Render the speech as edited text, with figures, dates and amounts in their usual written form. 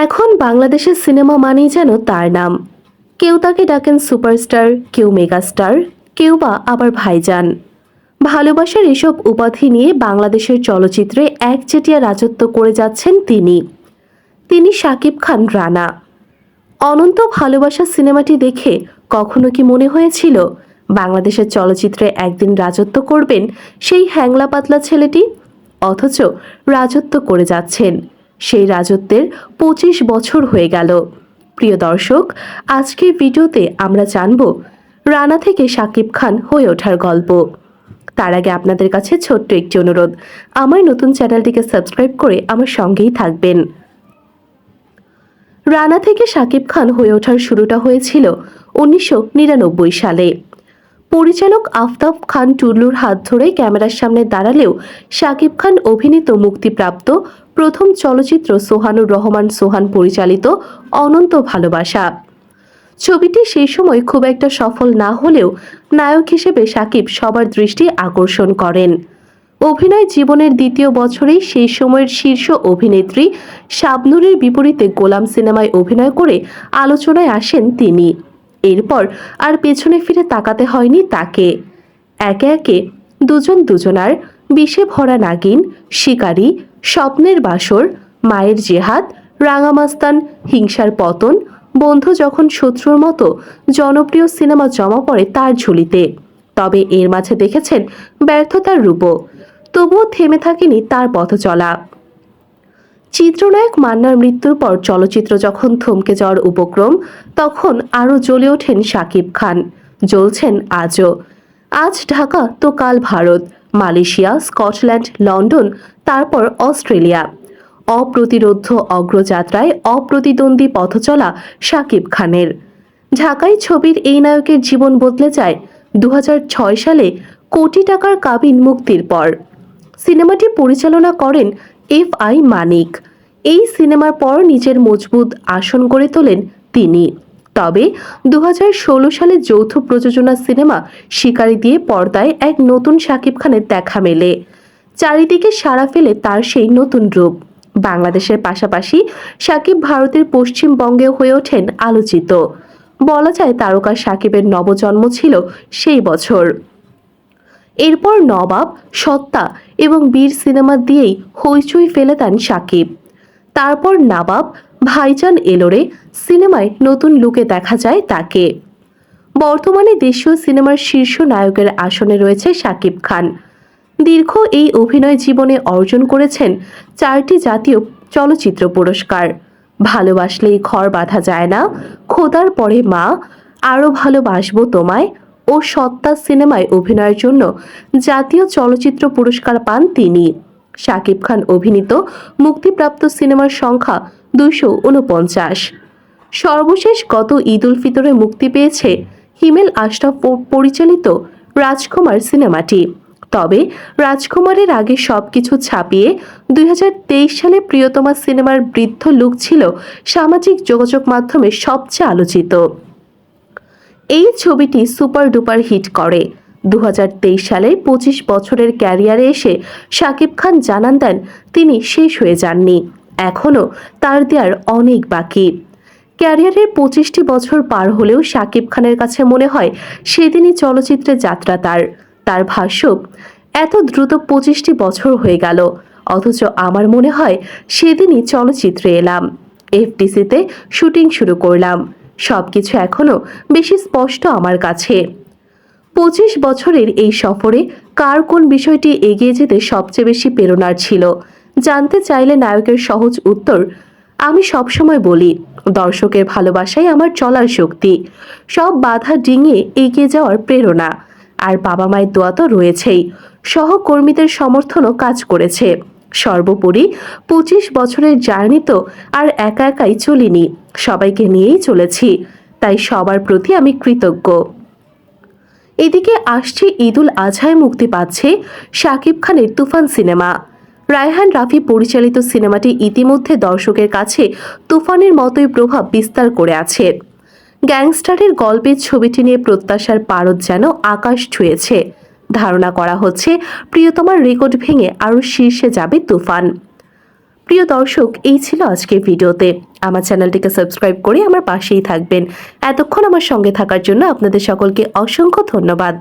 এখন বাংলাদেশের সিনেমা মানেই যেন তার নাম। কেউ তাকে ডাকেন সুপারস্টার, কেউ মেগাস্টার, কেউ বা আবার ভাইজান। ভালোবাসার এসব উপাধি নিয়ে বাংলাদেশের চলচ্চিত্রে একচেটিয়া রাজত্ব করে যাচ্ছেন তিনি। তিনি শাকিব খান রানা। অনন্ত ভালোবাসা সিনেমাটি দেখে কখনো কি মনে হয়েছিল বাংলাদেশের চলচ্চিত্রে একদিন রাজত্ব করবেন সেই হ্যাংলা পাতলা ছেলেটি? অথচ রাজত্ব করে যাচ্ছেন। সেই রাজত্বের ২৫ বছর হয়ে গেল। প্রিয় দর্শক, আজকের ভিডিওতে আমরা জানব রানা থেকে শাকিব খান হয়ে ওঠার গল্প। তার আগে আপনাদের কাছে ছোট্ট একটি অনুরোধ, আমার নতুন চ্যানেলটিকে সাবস্ক্রাইব করে আমার সঙ্গেই থাকবেন। রানা থেকে শাকিব খান হয়ে ওঠার শুরুটা হয়েছিল ১৯৯৯ সালে। পরিচালক আফতাব খান টুল্লুর হাত ধরে ক্যামেরার সামনে দাঁড়ালেও শাকিব খান অভিনীত মুক্তিপ্রাপ্ত প্রথম চলচ্চিত্র সোহানুর রহমান সোহান পরিচালিত অনন্ত ভালোবাসা। ছবিটি সেই সময় খুব একটা সফল না হলেও নায়ক হিসেবে শাকিব সবার দৃষ্টি আকর্ষণ করেন। অভিনয় জীবনের দ্বিতীয় বছরেই সেই সময়ের শীর্ষ অভিনেত্রী শাবনূরের বিপরীতে গোলাম সিনেমায় অভিনয় করে আলোচনায় আসেন তিনি। এরপর আর পেছনে ফিরে তাকাতে হয়নি তাকে। একে একে দুজন দুজনার, বিষে ভরা নাগিন, শিকারী, স্বপ্নের বাসর, মায়ের জেহাদ, রাঙামাস্তান, হিংসার পতন, বন্ধু যখন শত্রুর মতো জনপ্রিয় সিনেমা জমা পড়ে তার ঝুলিতে। তবে এর মাঝে দেখেছেন ব্যর্থতার রূপও। তবুও থেমে থাকেনি তার পথ চলা। চিত্রনায়ক মান্নার মৃত্যুর পর চলচ্চিত্র যখন থমকে যাওয়ার উপক্রম, তখন আরও জ্বলে ওঠেন শাকিব খান। জ্বলছেন আজও। আজ ঢাকা তো কাল ভারত, মালয়েশিয়া, স্কটল্যান্ড, লন্ডন, তারপর অস্ট্রেলিয়া। অপ্রতিরোধ্য অগ্রযাত্রায় অপ্রতিদ্বন্দ্বী পথচলা শাকিব খানের। ঢাকাই ছবির এই নায়কের জীবন বদলে যায় ২০০৬ সালে কোটি টাকার কাবিন মুক্তির পর। সিনেমাটি পরিচালনা করেন FI মানিক। এই সিনেমার পর নিজের মজবুত আসন গড়ে তোলেন তিনি। তবে ২০১৬ সালে যৌথ প্রযোজনা সিনেমা শিকারী দিয়ে পর্দায় এক নতুন শাকিব খানের দেখা মেলে। চারিদিকে সাড়া ফেলে তার সেই নতুন রূপ। বাংলাদেশের পাশাপাশি শাকিব ভারতের পশ্চিমবঙ্গেও হয়ে ওঠেন আলোচিত। বলা যায় তারকা শাকিবের নবজন্ম ছিল সেই বছর। এরপর নবাব, সত্তা এবং বীর সিনেমা দিয়েই হইচই ফেলে দেন শাকিব। তারপর নবাব, ভাইজান এলোরে সিনেমায় নতুন লুকে দেখা যায় তাকে। বর্তমানে দেশীয় সিনেমার শীর্ষ নায়কের আসনে রয়েছে শাকিব খান। দীর্ঘ এই অভিনয় জীবনে অর্জন করেছেন 4টি জাতীয় চলচ্চিত্র পুরস্কার। ভালোবাসলেই ঘর বাঁধা যায় না, খোদার পরে মা, আরও ভালোবাসবো তোমায় ও সত্তা সিনেমায় অভিনয়ের জন্য জাতীয় চলচ্চিত্র পুরস্কার পান তিনি। শাকিব খান অভিনীত মুক্তিপ্রাপ্ত সিনেমার সংখ্যা 249। সর্বশেষ গত ঈদ উল ফিতরে মুক্তি পেয়েছে হিমেল আশরাফ পরিচালিত রাজকুমার সিনেমাটি। তবে রাজকুমারের আগে সবকিছু ছাপিয়ে ২০২৩ সালে প্রিয়তমা সিনেমার বৃদ্ধ লুক ছিল সামাজিক যোগাযোগ মাধ্যমে সবচেয়ে আলোচিত। এই ছবিটি সুপার ডুপার হিট করে। ২০২৩ সালে ২৫ বছরের ক্যারিয়ারে এসে শাকিব খান জানান দেন তিনি শেষ হয়ে যাননি, এখনও তার দেয়ার অনেক বাকি। ক্যারিয়ারের ২৫টি বছর পার হলেও শাকিব খানের কাছে মনে হয় সেদিনই চলচ্চিত্রে যাত্রা তার ভাষ্য, এত দ্রুত ২৫টি বছর হয়ে গেল, অথচ আমার মনে হয় সেদিনই চলচ্চিত্রে এলাম, FTCতে শুটিং শুরু করলাম। সবকিছু এখনো বেশি স্পষ্ট আমার কাছে। ২৫ বছরের এই সফরে কার কোন বিষয়টি এগিয়ে যেতে সবচেয়ে বেশি প্রেরণার ছিল জানতে চাইলে নায়কের সহজ উত্তর, আমি সবসময় বলি দর্শকের ভালোবাসাই আমার চলার শক্তি, সব বাধা ডিঙিয়ে এগিয়ে যাওয়ার প্রেরণা। আর বাবা মায়ের দোয়া তো রয়েছেই, সহকর্মীদের সমর্থনও কাজ করেছে। সর্বোপরি ২৫ বছরের জার্নি তো আর একা একাই চলিনি, সবাইকে নিয়েই চলেছি, তাই সবার প্রতি আমি কৃতজ্ঞ। এদিকে আসছে ঈদ উল আজহায় মুক্তি পাচ্ছে শাকিব খানের তুফান সিনেমা। রায়হান রাফি পরিচালিত সিনেমাটি ইতিমধ্যে দর্শকের কাছে তুফানের মতোই প্রভাব বিস্তার করে আছে। গ্যাংস্টারের গল্পের ছবিটি নিয়ে প্রত্যাশার পারদ যেন আকাশ ছুঁয়েছে। ধারণা করা হচ্ছে প্রিয়তমার রেকর্ড ভেঙে আরও শীর্ষে যাবে তুফান। প্রিয় দর্শক, এই ছিল আজকের ভিডিওতে। আমার চ্যানেলটিকে সাবস্ক্রাইব করে আমার পাশেই থাকবেন। এতক্ষণ আমার সঙ্গে থাকার জন্য আপনাদের সকলকে অসংখ্য ধন্যবাদ।